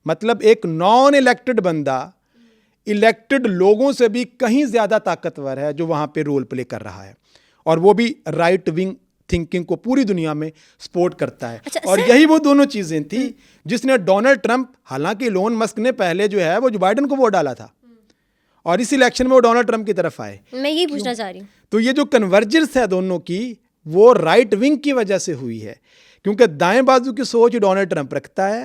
مطلب ایک نان الیکٹڈ بندہ الیکٹڈ لوگوں سے بھی کہیں زیادہ طاقتور ہے جو وہاں پہ رول پلے کر رہا ہے, اور وہ بھی رائٹ ونگ تھنکنگ کو پوری دنیا میں سپورٹ کرتا ہے. اور یہی وہ دونوں چیزیں تھیں جس نے ڈونلڈ ٹرمپ, حالانکہ ایلون مسک نے پہلے جو ہے وہ جو بائیڈن کو ووٹ ڈالا تھا, اور اس الیکشن میں وہ ڈونلڈ ٹرمپ کی طرف آئے. میں یہی پوچھنا چاہ رہی ہوں, تو یہ جو کنورجنس ہے دونوں کی وہ رائٹ ونگ کی وجہ سے ہوئی ہے, کیونکہ دائیں بازو کی سوچ ڈونلڈ ٹرمپ رکھتا ہے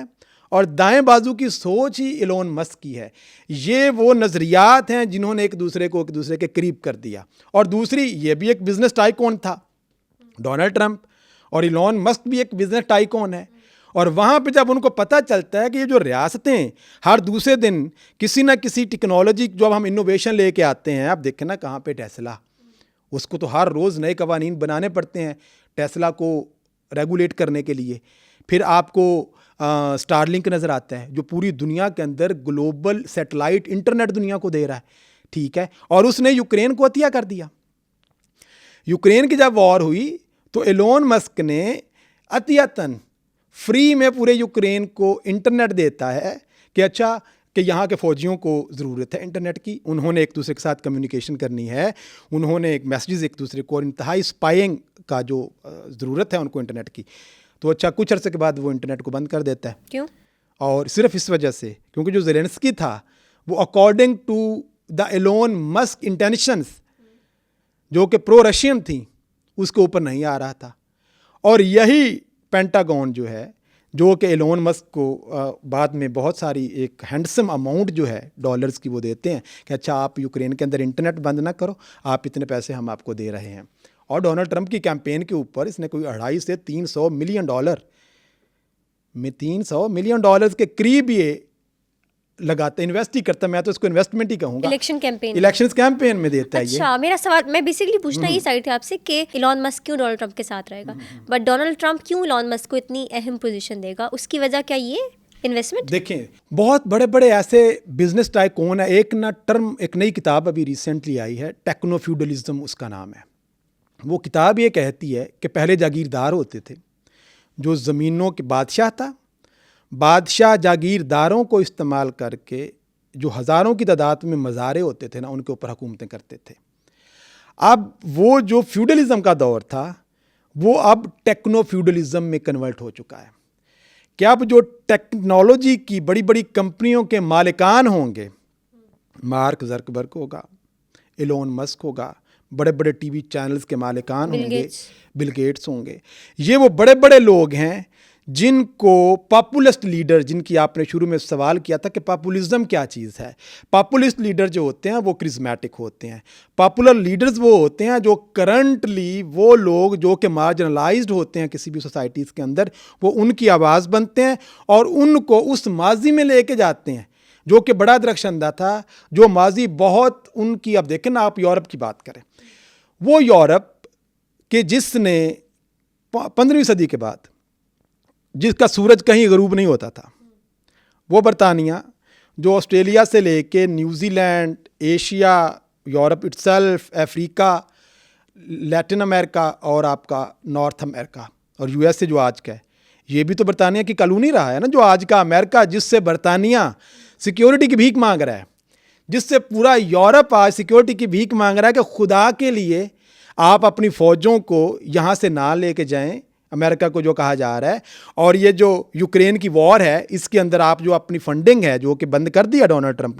اور دائیں بازو کی سوچ ہی ایلون مسک کی ہے. یہ وہ نظریات ہیں جنہوں نے ایک دوسرے کے قریب کر دیا. اور دوسری, یہ بھی ایک بزنس ٹائکون تھا ڈونلڈ ٹرمپ, اور ایلون مسک بھی ایک بزنس ٹائکون ہے. اور وہاں پہ جب ان کو پتہ چلتا ہے کہ یہ جو ریاستیں ہر دوسرے دن کسی نہ کسی ٹیکنالوجی جو ہم انوویشن لے کے آتے ہیں, آپ دیکھیں نا کہاں پہ ٹیسلا, اس کو تو ہر روز نئے قوانین بنانے پڑتے ہیں ٹیسلا کو ریگولیٹ کرنے کے لیے. پھر آپ کو اسٹار لنک نظر آتا ہے جو پوری دنیا کے اندر گلوبل سیٹلائٹ انٹرنیٹ دنیا کو دے رہا ہے, ٹھیک ہے. اور اس نے یوکرین کو عطیہ کر دیا. یوکرین کی جب وار ہوئی تو ایلون مسک نے عطیتاً فری میں پورے یوکرین کو انٹرنیٹ دیتا ہے کہ اچھا کہ یہاں کے فوجیوں کو ضرورت ہے انٹرنیٹ کی, انہوں نے ایک دوسرے کے ساتھ کمیونیکیشن کرنی ہے, انہوں نے ایک میسیجز ایک دوسرے کو, اور انتہائی اسپائنگ کا جو ضرورت ہے ان کو انٹرنیٹ کی. تو اچھا کچھ عرصے کے بعد وہ انٹرنیٹ کو بند کر دیتا ہے. کیوں؟ اور صرف اس وجہ سے کیونکہ جو زیلنسکی تھا وہ according to the Elon Musk intentions جو کہ پرو رشین تھیں اس کے اوپر نہیں آ رہا تھا. اور یہی پینٹاگون جو ہے جو کہ ایلون مسک کو بعد میں بہت ساری ایک ہینڈسم اماؤنٹ جو ہے ڈالرز کی وہ دیتے ہیں کہ اچھا آپ یوکرین کے اندر انٹرنیٹ بند نہ کرو, آپ اتنے پیسے ہم آپ کو دے رہے ہیں. اور ڈونلڈ ٹرمپ کی کیمپین کے اوپر اس نے کوئی 250 سے 300 ملین ڈالر میں 300 ملین ڈالرز کے قریب یہ لگاتا ہے, انویسٹ ہی کرتا ہے. میں تو اس کو انویسٹمنٹ ہی کہوں گا, الیکشن کیمپین میں دیتا ہے. اچھا, میرا سوال میں بیسکلی پوچھنا یہ سائڈ تھا آپ سے کہ ایلون مسک کیوں ڈونلڈ ٹرمپ کے ساتھ رہے گا, بٹ ڈونلڈ ٹرمپ کیوں ایلون مسک کو اتنی اہم پوزیشن دے گا, اس کی وجہ کیا یہ انویسٹمنٹ؟ دیکھیں بہت بڑے بڑے ایسے بزنس ٹائکون ہیں. ایک نئی کتاب ابھی ریسنٹلی آئی ہے, ٹیکنو فیوڈلزم اس کا نام ہے. وہ کتاب یہ کہتی ہے کہ پہلے جاگیردار ہوتے تھے, جو زمینوں کے بادشاہ تھا, بادشاہ جاگیرداروں کو استعمال کر کے جو ہزاروں کی تعداد میں مزارے ہوتے تھے نا ان کے اوپر حکومتیں کرتے تھے. اب وہ جو فیوڈلزم کا دور تھا وہ اب ٹیکنو فیوڈلزم میں کنورٹ ہو چکا ہے کہ اب جو ٹیکنالوجی کی بڑی بڑی کمپنیوں کے مالکان ہوں گے, مارک زکربرگ ہوگا, ایلون مسک ہوگا, بڑے بڑے ٹی وی چینلز کے مالکان ہوں گے, بل گیٹس ہوں گے, یہ وہ بڑے بڑے لوگ ہیں جن کو پاپولسٹ لیڈر, جن کی آپ نے شروع میں سوال کیا تھا کہ پاپولزم کیا چیز ہے. پاپولسٹ لیڈر جو ہوتے ہیں وہ کرزمیٹک ہوتے ہیں. پاپولر لیڈرز وہ ہوتے ہیں جو کرنٹلی وہ لوگ جو کہ مارجنلائزڈ ہوتے ہیں کسی بھی سوسائٹیز کے اندر, وہ ان کی آواز بنتے ہیں اور ان کو اس ماضی میں لے کے جاتے ہیں جو کہ بڑا درخشندہ تھا, جو ماضی بہت ان کی. اب دیکھیں نا آپ یورپ کی بات کریں, وہ یورپ کہ جس نے 15ویں صدی کے بعد جس کا سورج کہیں غروب نہیں ہوتا تھا, وہ برطانیہ جو آسٹریلیا سے لے کے New Zealand, Asia, Europe itself, Africa, Latin America اور آپ کا نارتھ امریکہ اور یو ایس اے جو آج کا ہے, یہ بھی تو برطانیہ کی کالونی رہا ہے نا. جو آج کا امریکہ جس سے برطانیہ سیکیورٹی کی بھیک مانگ رہا ہے, جس سے پورا یورپ آج سیکیورٹی کی بھیک مانگ رہا ہے کہ خدا کے لیے آپ اپنی فوجوں کو یہاں سے نہ لے کے جائیں, امریکہ کو جو کہا جا رہا ہے. اور یہ جو یوکرین کی وار ہے اس کے اندر آپ جو اپنی فنڈنگ ہے جو کہ بند کر دیا ڈونلڈ ٹرمپ نے,